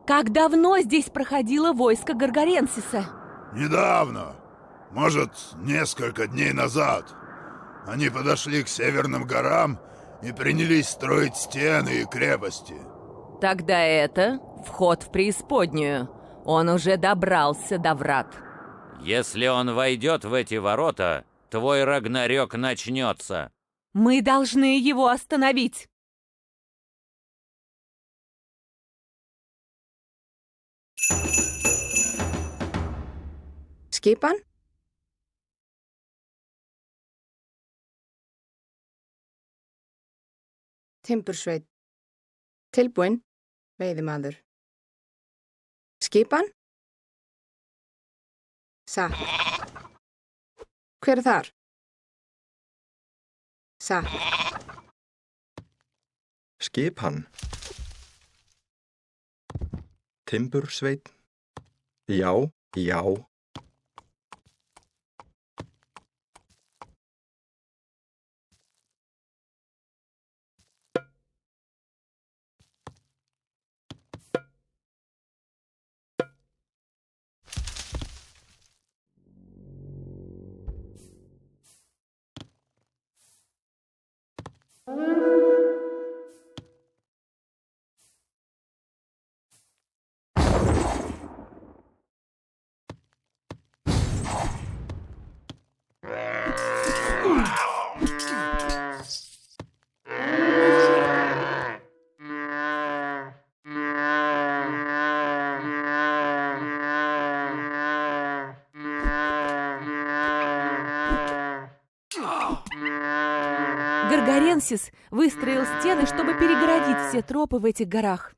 Как давно здесь проходило войско Гаргаренсиса? Недавно. Может, несколько дней назад. Они подошли к северным горам и принялись строить стены и крепости. Тогда это вход в преисподнюю. Он уже добрался до врат. Если он войдет в эти ворота, твой Рагнарёк начнется. Мы должны его остановить. Skipan? Timbursveit. Tilbúinn, veiðimaður. Skipan? Satt. Hver er þar? Satt. Skipan. Timbursveit. Já, já. Гаргаренсис выстроил стены, чтобы перегородить все тропы в этих горах.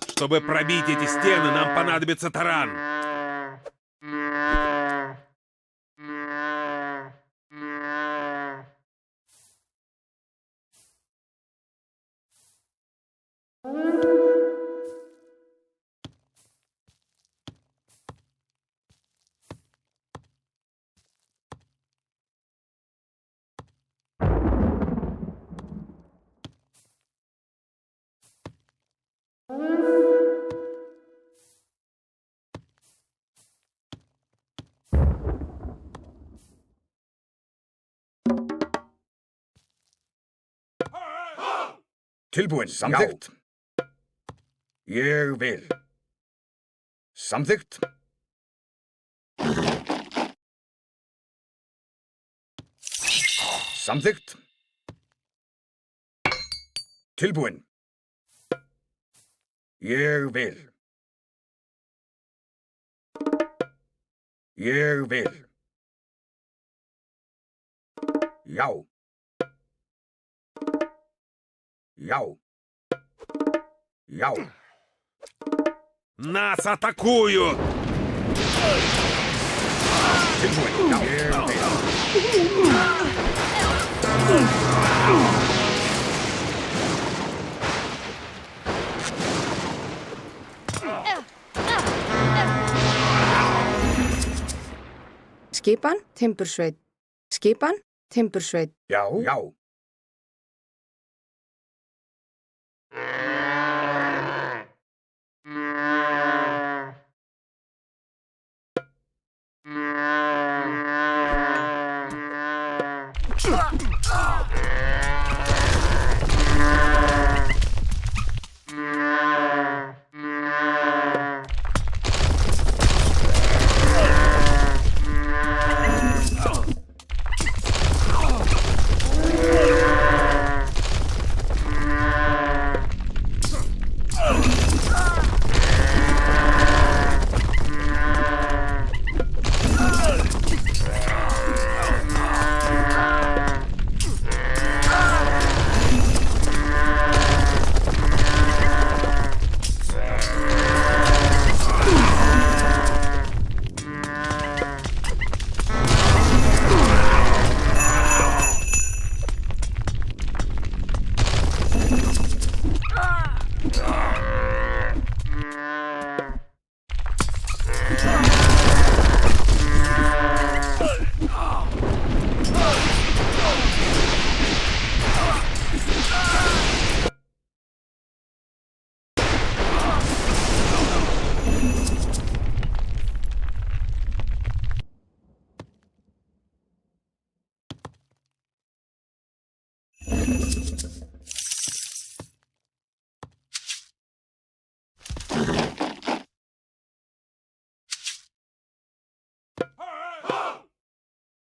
Чтобы пробить эти стены, нам понадобится таран. Tilbúinn. Samþykkt. Ég vil. Samþykkt. Samþykkt. Tilbúinn. Ég vil. Ég vil. Já. Já. Já. Нас атакуют! Tilbúinn. Já. Ég vil. Skipan, timbursveit. Skipan, timbursveit. Já. Já.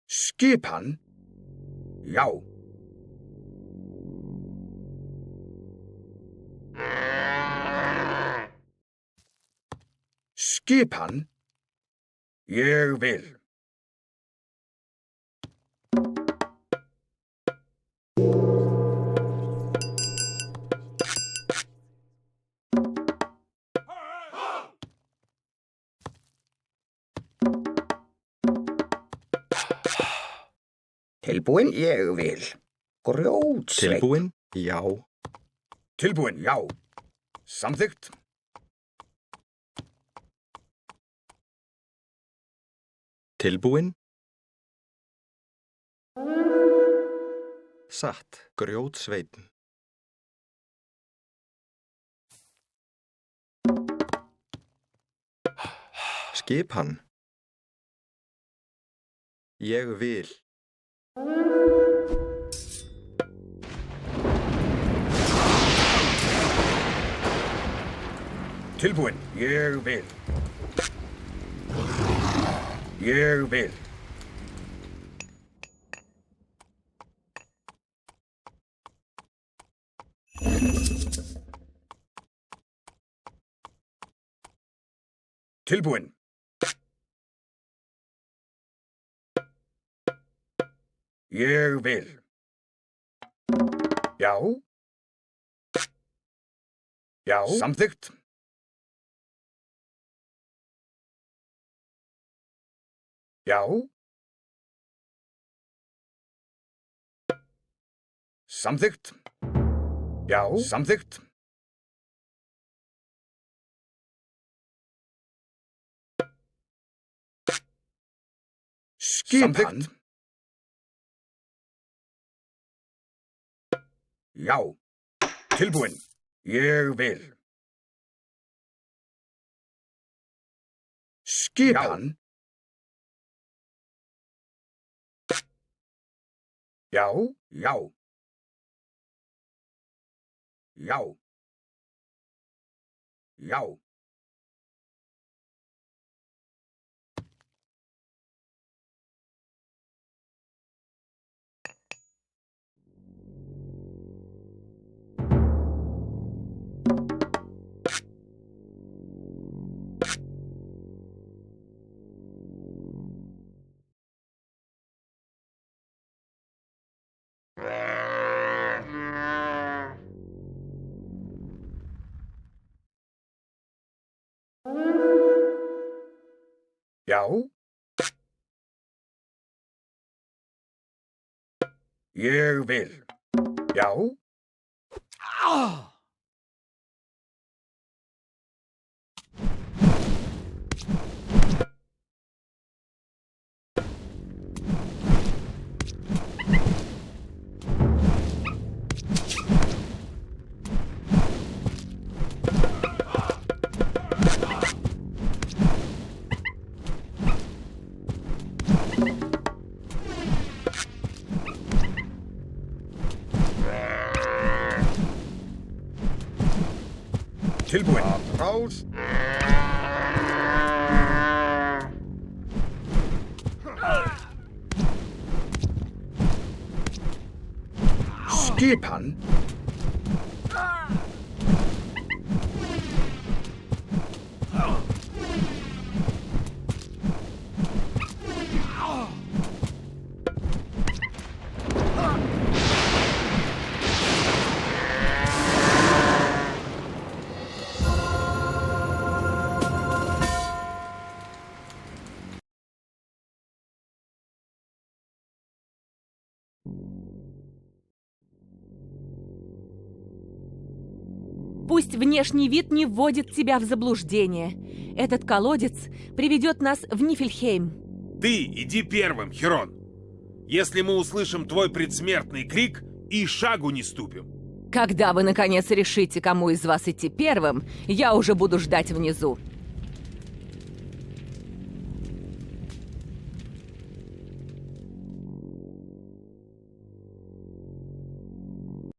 Skipan. Já. Skipan. Ég vil. Tilbúin, ég vil. Grjótsveit. Tilbúin? Já. Tilbúin, já. Samþykkt. Tilbúin? Satt, grjótsveitn. Skipan. Ég vil. Tilbúin, ég vil. Ég vil. Tilbúin. Ég vil. Já. Já. Samþykkt. Já. Samþykkt. Já. Samþykkt. Skipan. Já. Tilbúin. Ég vil. Skipan. Já. Já. Já. Já. Já. Ég vil. Já. Tilbúin. Rás. Skipan. Пусть внешний вид не вводит тебя в заблуждение. Этот колодец приведет нас в Нифельхейм. Ты иди первым, Херон. Если мы услышим твой предсмертный крик, и шагу не ступим. Когда вы, наконец, решите, кому из вас идти первым, я уже буду ждать внизу.